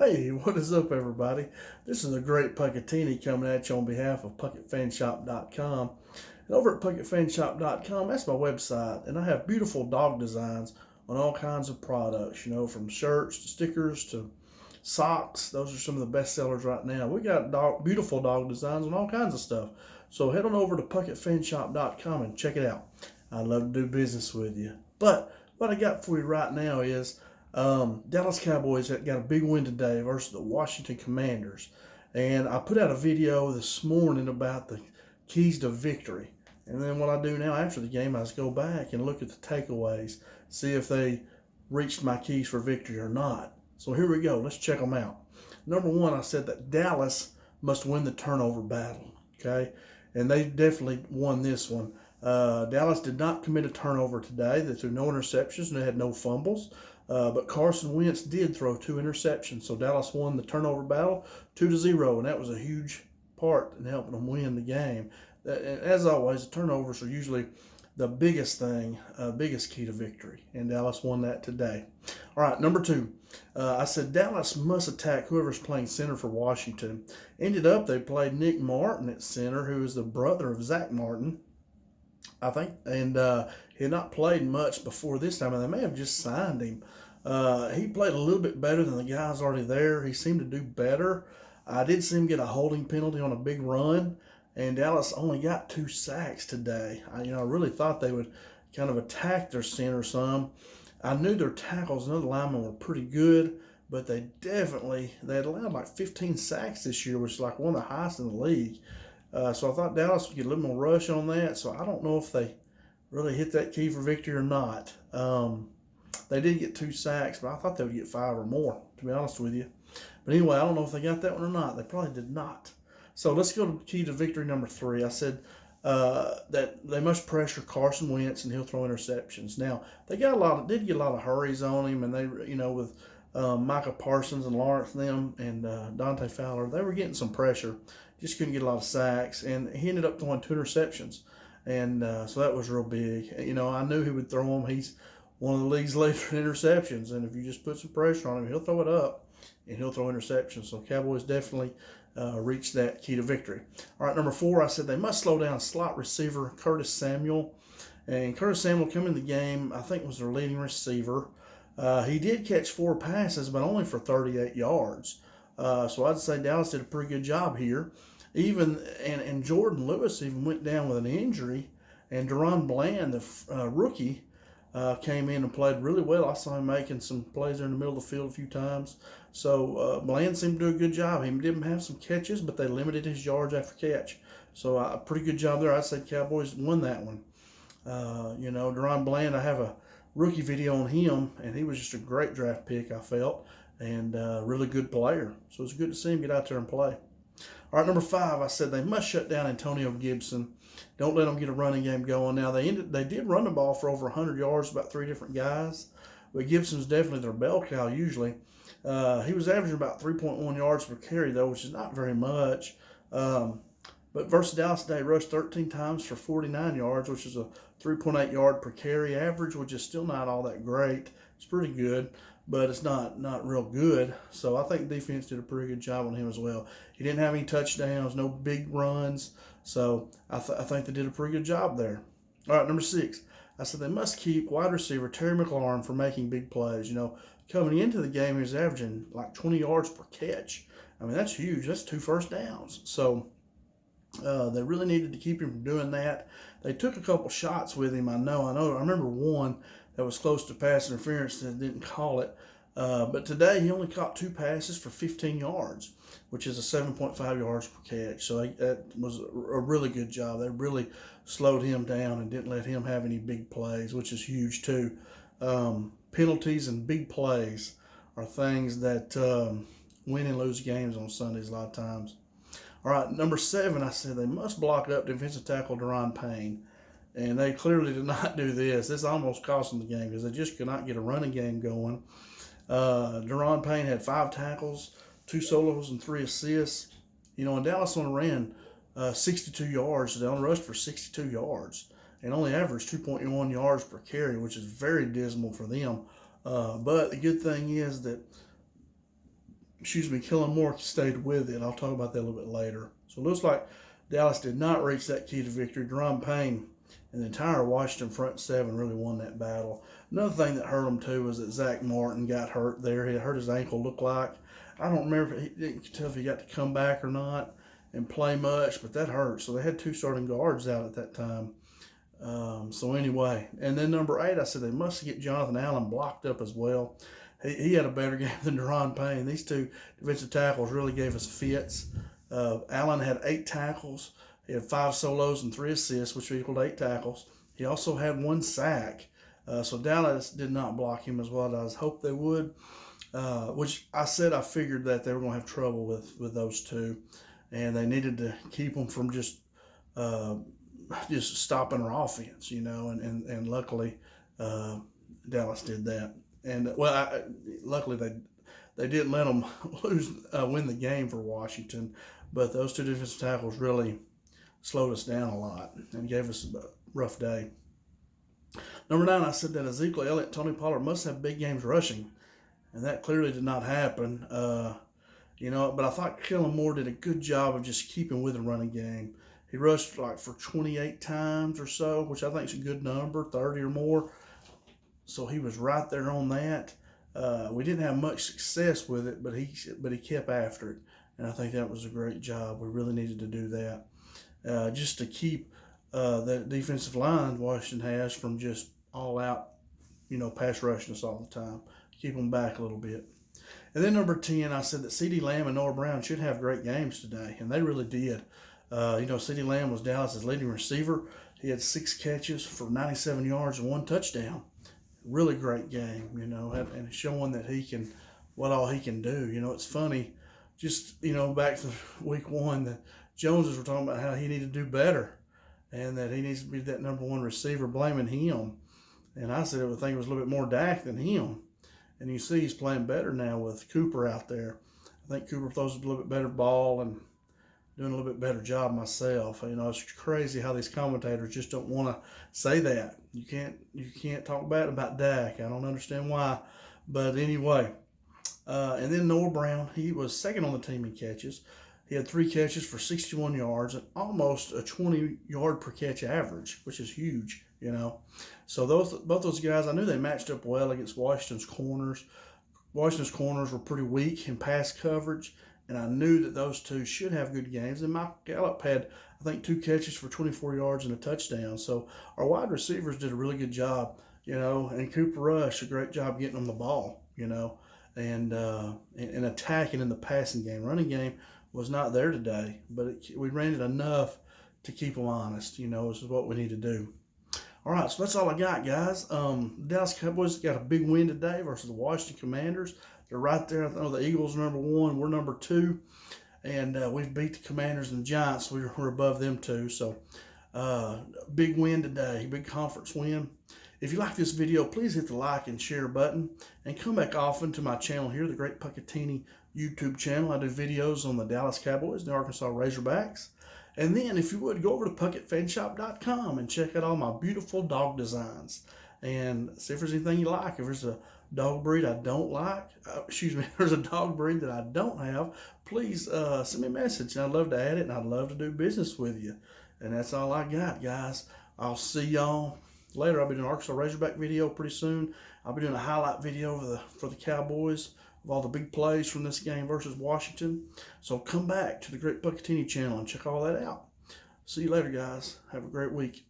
Hey, what is up, everybody? This is the Great Puckettini coming at you on behalf of PuckettFanShop.com. And over at PuckettFanShop.com, that's my website, and I have beautiful dog designs on all kinds of products, from shirts to stickers to socks. Those are some of the best sellers right now. We got beautiful dog designs on all kinds of stuff. So head on over to PuckettFanShop.com and check it out. I'd love to do business with you. But what I got for you right now is Dallas Cowboys got a big win today versus the Washington Commanders. And I put out a video this morning about the keys to victory. And then what I do now after the game, I just go back and look at the takeaways, see if they reached my keys for victory or not. So here we go. Let's check them out. Number one, I said that Dallas must win the turnover battle. Okay? And they definitely won this one. Dallas did not commit a turnover today. They threw no interceptions and they had no fumbles. But Carson Wentz did throw 2 interceptions. So Dallas won the turnover battle 2-0. And that was a huge part in helping them win the game. As always, the turnovers are usually the biggest thing, biggest key to victory. And Dallas won that today. All right, number 2. I said Dallas must attack whoever's playing center for Washington. Ended up, they played Nick Martin at center, who is the brother of Zach Martin, I think. And he had not played much before this time, and they may have just signed him. He played a little bit better than the guys already there. He seemed to do better. I did see him get a holding penalty on a big run, and Dallas only got 2 sacks today. I really thought they would kind of attack their center some. I knew their tackles and other linemen were pretty good, but they had allowed like 15 sacks this year, which is like one of the highest in the league. So I thought Dallas would get a little more rush on that. So I don't know if they really hit that key for victory or not. They did get 2 sacks, but I thought they would get 5 or more, to be honest with you. But anyway, I don't know if they got that one or not. They probably did not. So let's go to key to victory number 3. I said that they must pressure Carson Wentz and he'll throw interceptions. Now, they did get a lot of hurries on him, and they, with Micah Parsons and Lawrence and Dante Fowler, they were getting some pressure. Just couldn't get a lot of sacks, and he ended up throwing 2 interceptions. And so that was real big. I knew he would throw them. He's one of the league's leader in interceptions, and if you just put some pressure on him, he'll throw it up, and he'll throw interceptions. So Cowboys definitely reached that key to victory. All right, number 4, I said they must slow down slot receiver Curtis Samuel. And Curtis Samuel come in the game, I think was their leading receiver. He did catch 4 passes, but only for 38 yards. So I'd say Dallas did a pretty good job here. And Jordan Lewis even went down with an injury, and Deron Bland, the rookie, came in and played really well. I saw him making some plays there in the middle of the field a few times. So Bland seemed to do a good job. He didn't have some catches, but they limited his yards after catch. So a pretty good job there. I'd say Cowboys won that one. Deron Bland, I have a rookie video on him, and he was just a great draft pick, I felt, and a really good player. So it's good to see him get out there and play. All right, number 5, I said they must shut down Antonio Gibson. Don't let them get a running game going. Now, they did run the ball for over 100 yards, about 3 different guys. But Gibson's definitely their bell cow usually. He was averaging about 3.1 yards per carry, though, which is not very much. But versus Dallas today, rushed 13 times for 49 yards, which is a 3.8 yard per carry average, which is still not all that great. It's pretty good, but it's not real good. So I think defense did a pretty good job on him as well. He didn't have any touchdowns, no big runs. So I think they did a pretty good job there. All right, number 6. I said they must keep wide receiver Terry McLaurin from making big plays. Coming into the game, he was averaging like 20 yards per catch. I mean, that's huge. That's 2 first downs. So they really needed to keep him from doing that. They took a couple shots with him. I remember one that was close to pass interference that didn't call it. But today he only caught 2 passes for 15 yards, which is a 7.5 yards per catch. So that was a really good job. They really slowed him down and didn't let him have any big plays, which is huge too. Penalties and big plays are things that win and lose games on Sundays a lot of times. All right, number 7, I said they must block up defensive tackle Deron Payne. And they clearly did not do this. This almost cost them the game because they just could not get a running game going. Deron Payne had 5 tackles, 2 solos, and 3 assists. And Dallas only ran 62 yards. They only rushed for 62 yards and only averaged 2.1 yards per carry, which is very dismal for them. But the good thing is that Kellen Moore stayed with it. I'll talk about that a little bit later. So it looks like Dallas did not reach that key to victory. Deron Payne and the entire Washington front seven really won that battle. Another thing that hurt them too was that Zach Martin got hurt there. He hurt his ankle, looked like. I don't remember if he didn't tell if he got to come back or not and play much, but that hurt. So they had two starting guards out at that time. So anyway, and then number 8, I said they must get Jonathan Allen blocked up as well. He had a better game than Deron Payne. These two defensive tackles really gave us fits. Allen had 8 tackles. He had 5 solos and 3 assists, which equaled 8 tackles. He also had 1 sack. So Dallas did not block him as well as I hoped they would, which I said I figured that they were going to have trouble with those two, and they needed to keep them from just stopping our offense, and luckily Dallas did that. And luckily they didn't let them win the game for Washington, but those two defensive tackles really slowed us down a lot and gave us a rough day. Number 9, I said that Ezekiel Elliott and Tony Pollard must have big games rushing, and that clearly did not happen. But I thought Kellen Moore did a good job of just keeping with the running game. He rushed for 28 times or so, which I think is a good number, 30 or more. So he was right there on that. We didn't have much success with it, but he kept after it, and I think that was a great job. We really needed to do that, just to keep that defensive line Washington has from just all out, pass rushing us all the time. Keep them back a little bit. And then number 10, I said that CeeDee Lamb and Noah Brown should have great games today, and they really did. CeeDee Lamb was Dallas's leading receiver. He had 6 catches for 97 yards and 1 touchdown. Really great game, and showing that what all he can do. It's funny, just, back to week 1, the Joneses were talking about how he needed to do better and that he needs to be that number 1 receiver, blaming him. And I said I would think it was a little bit more Dak than him. And you see he's playing better now with Cooper out there. I think Cooper throws a little bit better ball and doing a little bit better job myself. It's crazy how these commentators just don't want to say that. You can't talk bad about Dak. I don't understand why. But anyway, and then Noah Brown, he was second on the team in catches. He had 3 catches for 61 yards and almost a 20-yard per catch average, which is huge, So both those guys, I knew they matched up well against Washington's corners. Washington's corners were pretty weak in pass coverage, and I knew that those two should have good games. And Michael Gallup had, I think, 2 catches for 24 yards and a touchdown. So our wide receivers did a really good job, and Cooper Rush, a great job getting them the ball, and attacking in the passing game. Running game was not there today, but we ran it enough to keep them honest. This is what we need to do. All right, so that's all I got, guys. The Dallas Cowboys got a big win today versus the Washington Commanders. They're right there. I know the Eagles are number 1. We're number 2. And we've beat the Commanders and the Giants. We're above them too. So big win today. Big conference win. If you like this video, please hit the like and share button. And come back often to my channel here, the Great Puckettini YouTube channel. I do videos on the Dallas Cowboys, the Arkansas Razorbacks. And then, if you would, go over to PuckettFanShop.com and check out all my beautiful dog designs. And see if there's anything you like. If there's a dog breed I don't like, if there's a dog breed that I don't have, please send me a message. I'd love to add it, and I'd love to do business with you. And that's all I got, guys. I'll see y'all later. I'll be doing an Arkansas Razorback video pretty soon. I'll be doing a highlight video for the Cowboys of all the big plays from this game versus Washington. So come back to the Great Puckettini channel and check all that out. See you later, guys. Have a great week.